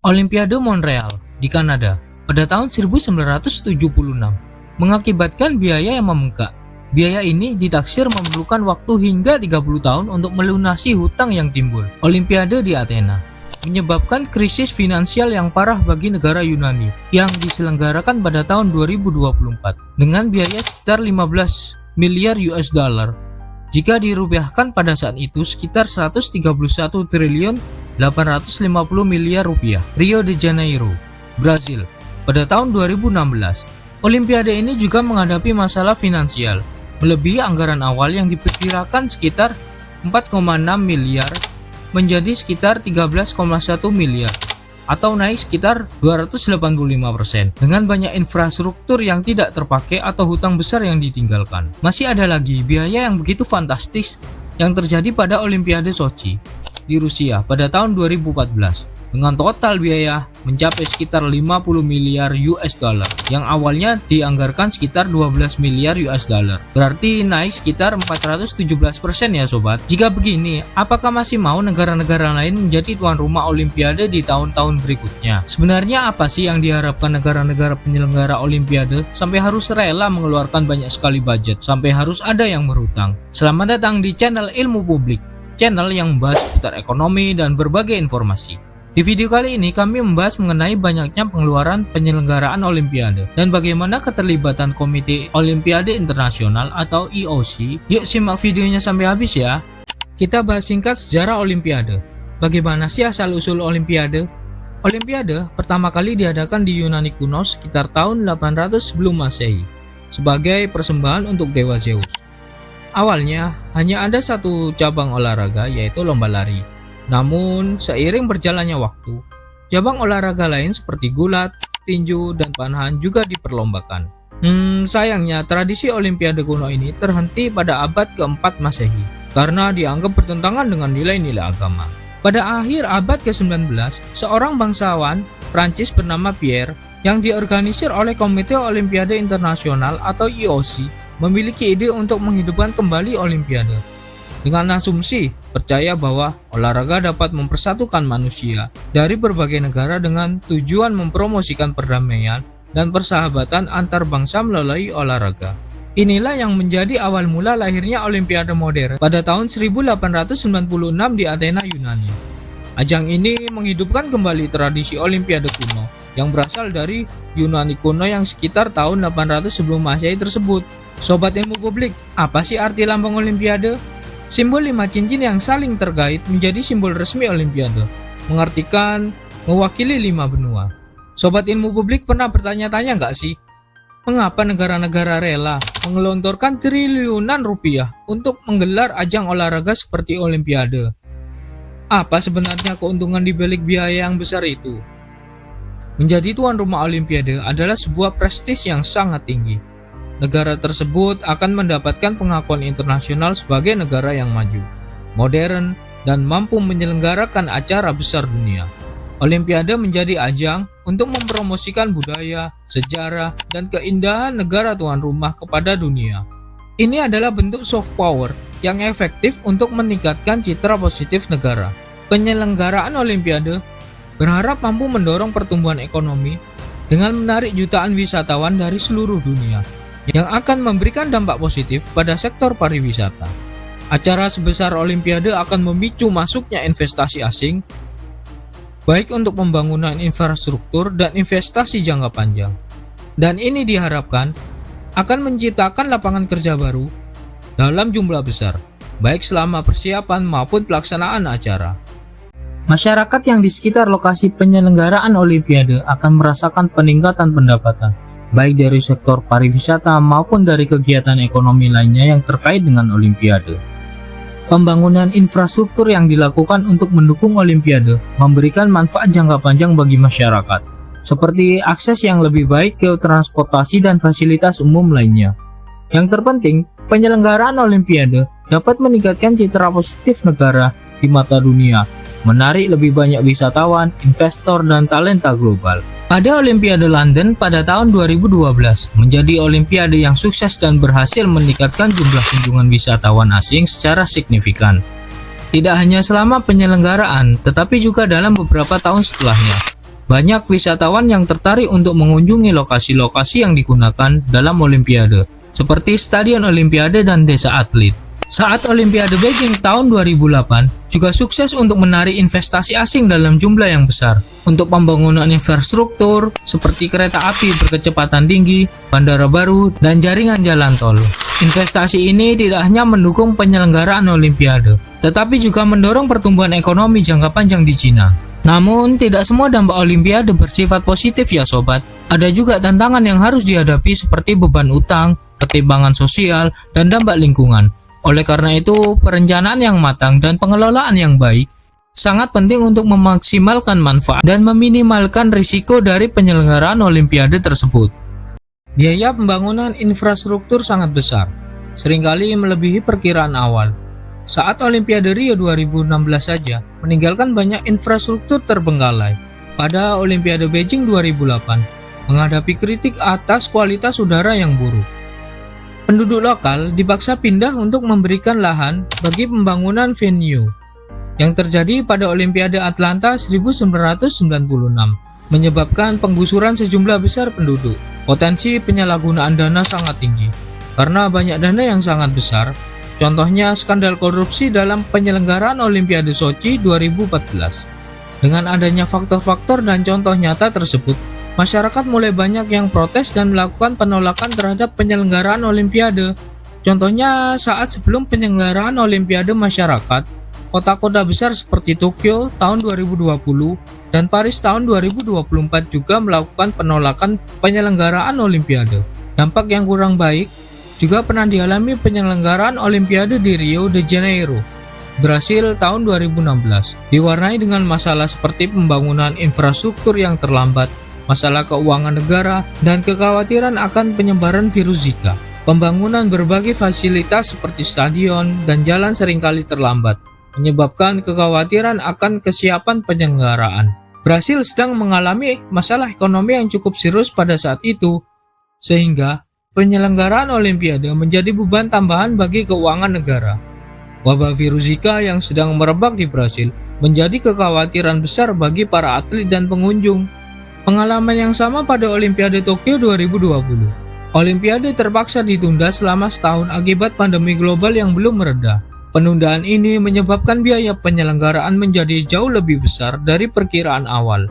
Olimpiade Montreal di Kanada pada tahun 1976 mengakibatkan biaya yang membengkak. Biaya ini ditaksir memerlukan waktu hingga 30 tahun untuk melunasi hutang yang timbul. Olimpiade di Athena menyebabkan krisis finansial yang parah bagi negara Yunani yang diselenggarakan pada tahun 2024 dengan biaya sekitar 15 miliar US dollar. Jika dirupiahkan pada saat itu sekitar 131 triliun 850 miliar rupiah. Rio de Janeiro, Brazil pada tahun 2016. Olimpiade ini juga menghadapi masalah finansial, melebihi anggaran awal yang diperkirakan sekitar 4,6 miliar menjadi sekitar 13,1 miliar atau naik sekitar 285% dengan banyak infrastruktur yang tidak terpakai atau hutang besar yang ditinggalkan. Masih ada lagi biaya yang begitu fantastis yang terjadi pada Olimpiade Sochi di Rusia pada tahun 2014 dengan total biaya mencapai sekitar 50 miliar US dollar yang awalnya dianggarkan sekitar 12 miliar US dollar. Berarti naik sekitar 417% ya sobat. Jika begini, apakah masih mau negara-negara lain menjadi tuan rumah Olimpiade di tahun-tahun berikutnya? Sebenarnya apa sih yang diharapkan negara-negara penyelenggara Olimpiade sampai harus rela mengeluarkan banyak sekali budget, sampai harus ada yang berhutang? Selamat datang di channel Ilmu Publik, channel yang membahas seputar ekonomi dan berbagai informasi. Di video kali ini kami membahas mengenai banyaknya pengeluaran penyelenggaraan Olimpiade dan bagaimana keterlibatan Komite Olimpiade Internasional atau IOC. Yuk simak videonya sampai habis ya. Kita bahas singkat sejarah Olimpiade. Bagaimana sih asal-usul Olimpiade? Olimpiade pertama kali diadakan di Yunani kuno sekitar tahun 800 sebelum Masehi sebagai persembahan untuk Dewa Zeus. Awalnya hanya ada satu cabang olahraga yaitu lomba lari. Namun, seiring berjalannya waktu, cabang olahraga lain seperti gulat, tinju, dan panahan juga diperlombakan. Sayangnya, tradisi Olimpiade kuno ini terhenti pada abad keempat Masehi karena dianggap bertentangan dengan nilai-nilai agama. Pada akhir abad ke-19, seorang bangsawan Prancis bernama Pierre yang diorganisir oleh Komite Olimpiade Internasional atau IOC memiliki ide untuk menghidupkan kembali Olimpiade. Dengan asumsi percaya bahwa olahraga dapat mempersatukan manusia dari berbagai negara dengan tujuan mempromosikan perdamaian dan persahabatan antar bangsa melalui olahraga. Inilah yang menjadi awal mula lahirnya Olimpiade modern pada tahun 1896 di Athena, Yunani. Ajang ini menghidupkan kembali tradisi Olimpiade kuno yang berasal dari Yunani kuno yang sekitar tahun 800 sebelum Masehi tersebut. Sobat Ilmu Publik, apa sih arti lambang Olimpiade? Simbol 5 cincin yang saling terkait menjadi simbol resmi Olimpiade, mengartikan mewakili 5 benua. Sobat Ilmu Publik pernah bertanya-tanya nggak sih? Mengapa negara-negara rela menggelontorkan triliunan rupiah untuk menggelar ajang olahraga seperti Olimpiade? Apa sebenarnya keuntungan di balik biaya yang besar itu? Menjadi tuan rumah Olimpiade adalah sebuah prestis yang sangat tinggi. Negara tersebut akan mendapatkan pengakuan internasional sebagai negara yang maju, modern, dan mampu menyelenggarakan acara besar dunia. Olimpiade menjadi ajang untuk mempromosikan budaya, sejarah, dan keindahan negara tuan rumah kepada dunia. Ini adalah bentuk soft power yang efektif untuk meningkatkan citra positif negara. Penyelenggaraan Olimpiade berharap mampu mendorong pertumbuhan ekonomi dengan menarik jutaan wisatawan dari seluruh dunia, yang akan memberikan dampak positif pada sektor pariwisata. Acara sebesar Olimpiade akan memicu masuknya investasi asing, baik untuk pembangunan infrastruktur dan investasi jangka panjang. Dan ini diharapkan akan menciptakan lapangan kerja baru dalam jumlah besar, baik selama persiapan maupun pelaksanaan acara. Masyarakat yang di sekitar lokasi penyelenggaraan Olimpiade akan merasakan peningkatan pendapatan, baik dari sektor pariwisata maupun dari kegiatan ekonomi lainnya yang terkait dengan Olimpiade. Pembangunan infrastruktur yang dilakukan untuk mendukung Olimpiade memberikan manfaat jangka panjang bagi masyarakat, seperti akses yang lebih baik ke transportasi dan fasilitas umum lainnya. Yang terpenting, penyelenggaraan Olimpiade dapat meningkatkan citra positif negara di mata dunia, menarik lebih banyak wisatawan, investor, dan talenta global. Pada Olimpiade London pada tahun 2012 menjadi Olimpiade yang sukses dan berhasil meningkatkan jumlah kunjungan wisatawan asing secara signifikan. Tidak hanya selama penyelenggaraan, tetapi juga dalam beberapa tahun setelahnya. Banyak wisatawan yang tertarik untuk mengunjungi lokasi-lokasi yang digunakan dalam Olimpiade, seperti Stadion Olimpiade dan Desa Atlet. Saat Olimpiade Beijing tahun 2008 juga sukses untuk menarik investasi asing dalam jumlah yang besar untuk pembangunan infrastruktur seperti kereta api berkecepatan tinggi, bandara baru, dan jaringan jalan tol. Investasi ini tidak hanya mendukung penyelenggaraan Olimpiade, tetapi juga mendorong pertumbuhan ekonomi jangka panjang di Cina. Namun, tidak semua dampak Olimpiade bersifat positif ya sobat. Ada juga tantangan yang harus dihadapi seperti beban utang, ketimpangan sosial, dan dampak lingkungan. Oleh karena itu, perencanaan yang matang dan pengelolaan yang baik sangat penting untuk memaksimalkan manfaat dan meminimalkan risiko dari penyelenggaraan Olimpiade tersebut. Biaya pembangunan infrastruktur sangat besar, seringkali melebihi perkiraan awal. Saat Olimpiade Rio 2016 saja meninggalkan banyak infrastruktur terbengkalai. Pada Olimpiade Beijing 2008 menghadapi kritik atas kualitas udara yang buruk. Penduduk lokal dipaksa pindah untuk memberikan lahan bagi pembangunan venue. Yang terjadi pada Olimpiade Atlanta 1996 menyebabkan penggusuran sejumlah besar penduduk. Potensi penyalahgunaan dana sangat tinggi karena banyak dana yang sangat besar. Contohnya skandal korupsi dalam penyelenggaraan Olimpiade Sochi 2014. Dengan adanya faktor-faktor dan contoh nyata tersebut, masyarakat mulai banyak yang protes dan melakukan penolakan terhadap penyelenggaraan Olimpiade. Contohnya saat sebelum penyelenggaraan Olimpiade masyarakat, kota-kota besar seperti Tokyo tahun 2020 dan Paris tahun 2024 juga melakukan penolakan penyelenggaraan Olimpiade. Dampak yang kurang baik juga pernah dialami penyelenggaraan Olimpiade di Rio de Janeiro, Brasil tahun 2016, diwarnai dengan masalah seperti pembangunan infrastruktur yang terlambat, masalah keuangan negara, dan kekhawatiran akan penyebaran virus Zika. Pembangunan berbagai fasilitas seperti stadion dan jalan seringkali terlambat, menyebabkan kekhawatiran akan kesiapan penyelenggaraan. Brasil sedang mengalami masalah ekonomi yang cukup serius pada saat itu, sehingga penyelenggaraan Olimpiade menjadi beban tambahan bagi keuangan negara. Wabah virus Zika yang sedang merebak di Brasil menjadi kekhawatiran besar bagi para atlet dan pengunjung. Pengalaman yang sama pada Olimpiade Tokyo 2020. Olimpiade terpaksa ditunda selama setahun akibat pandemi global yang belum mereda. Penundaan ini menyebabkan biaya penyelenggaraan menjadi jauh lebih besar dari perkiraan awal.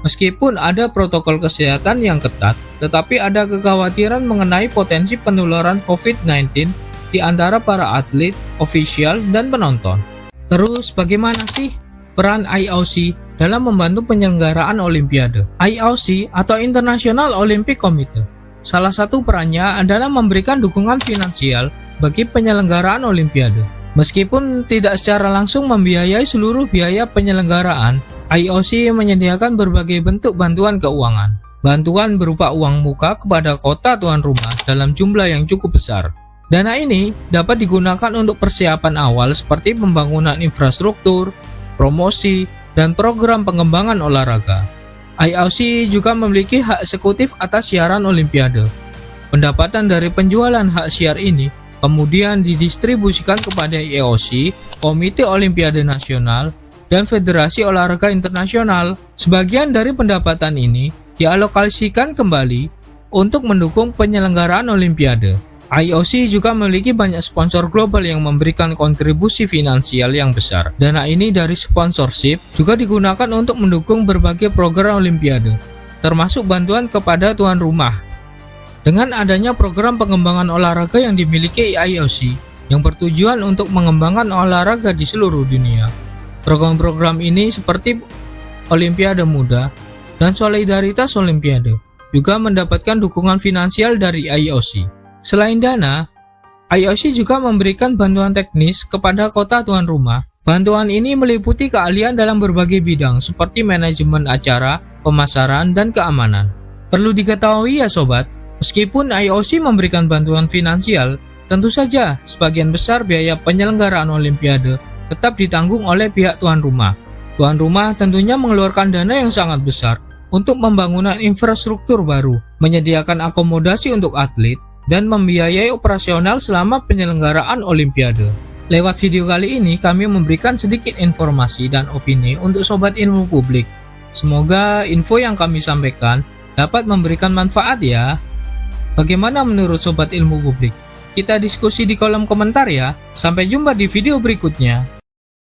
Meskipun ada protokol kesehatan yang ketat, tetapi ada kekhawatiran mengenai potensi penularan COVID-19 di antara para atlet, ofisial, dan penonton. Terus bagaimana sih peran IOC dalam membantu penyelenggaraan Olimpiade? IOC atau International Olympic Committee, salah satu perannya adalah memberikan dukungan finansial bagi penyelenggaraan Olimpiade. Meskipun tidak secara langsung membiayai seluruh biaya penyelenggaraan, IOC menyediakan berbagai bentuk bantuan keuangan. Bantuan berupa uang muka kepada kota tuan rumah dalam jumlah yang cukup besar. Dana ini dapat digunakan untuk persiapan awal seperti pembangunan infrastruktur, promosi, dan program pengembangan olahraga. IOC juga memiliki hak eksekutif atas siaran Olimpiade. Pendapatan dari penjualan hak siar ini kemudian didistribusikan kepada IOC, Komite Olimpiade Nasional, dan Federasi Olahraga Internasional. Sebagian dari pendapatan ini dialokasikan kembali untuk mendukung penyelenggaraan Olimpiade. IOC juga memiliki banyak sponsor global yang memberikan kontribusi finansial yang besar. Dana ini dari sponsorship juga digunakan untuk mendukung berbagai program Olimpiade, termasuk bantuan kepada tuan rumah. Dengan adanya program pengembangan olahraga yang dimiliki IOC, yang bertujuan untuk mengembangkan olahraga di seluruh dunia. Program-program ini seperti Olimpiade Muda dan Solidaritas Olimpiade juga mendapatkan dukungan finansial dari IOC. Selain dana, IOC juga memberikan bantuan teknis kepada kota tuan rumah. Bantuan ini meliputi keahlian dalam berbagai bidang seperti manajemen acara, pemasaran, dan keamanan. Perlu diketahui ya sobat, meskipun IOC memberikan bantuan finansial, tentu saja sebagian besar biaya penyelenggaraan Olimpiade tetap ditanggung oleh pihak tuan rumah. Tuan rumah tentunya mengeluarkan dana yang sangat besar untuk pembangunan infrastruktur baru, menyediakan akomodasi untuk atlet, dan membiayai operasional selama penyelenggaraan Olimpiade. Lewat video kali ini kami memberikan sedikit informasi dan opini untuk sobat ilmu publik. Semoga info yang kami sampaikan dapat memberikan manfaat ya. Bagaimana menurut Sobat Ilmu Publik? Kita diskusi di kolom komentar ya. Sampai jumpa di video berikutnya.